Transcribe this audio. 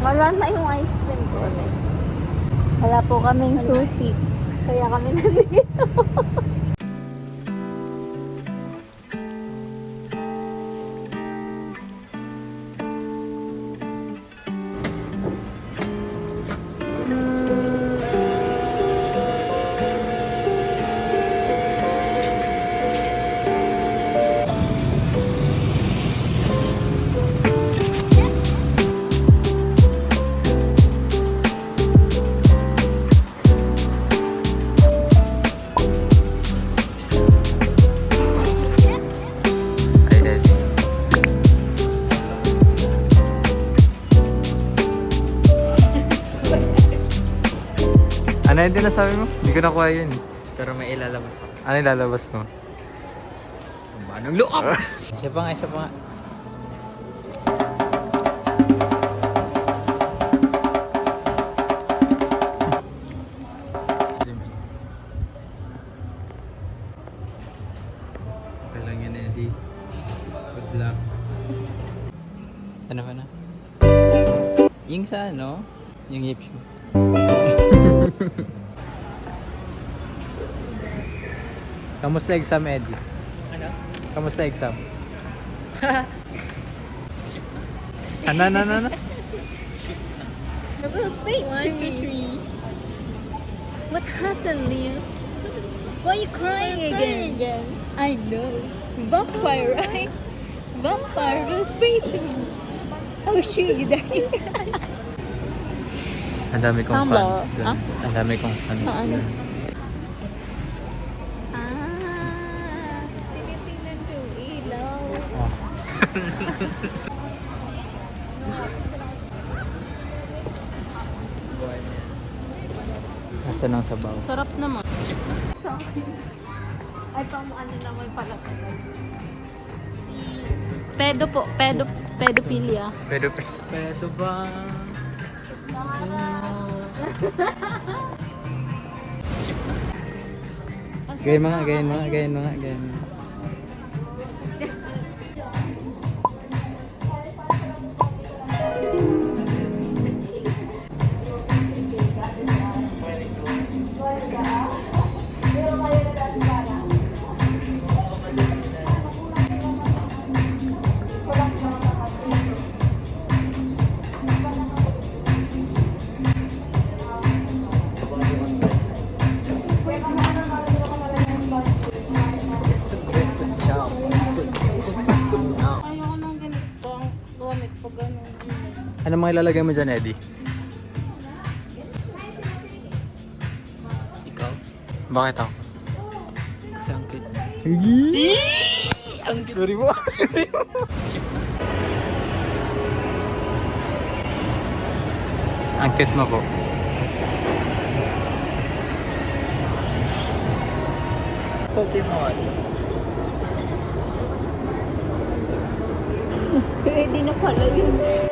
Wala na yung ice cream ko ulit. Wala po kaming susi. Kaya kami nandito. Ano yung dinasabi mo? Hindi ko nakuha yun. Pero may ilalabas ako. Ano yung lalabas mo? Sumba ng loob! Isa pa nga, isa pa nga. Okay lang yan, Eddie. Good luck. Ano ka na? Yung sa ano? Yung hips mo. Kamusta exam, Eddie? Ano? Kamusta exam? Ano? Wait, 1, 2, 3. What happened, Leo? Why are you crying again? I know. Vampire, right? Vampire will fade. I'll show you that. Ang dami kong Tama. fans dun. Ah? Ang dami kong fans Saan? dun. Tinitingnan ko yung ilaw. Oh. Asa ng sabaw? Sarap naman. Ay, ano naman pala pala. Pedo po, pedophilia. Pero Pedo ba? gayin mga. Ayoko nang ganito. Gamit po ganun. Ano mga ilalagay mo dyan, Eddie? Ikaw? Bakit ako? Kasi ang cute. Ang cute mo. Ang cute mo po. Pokemon. So, hindi na pala yun.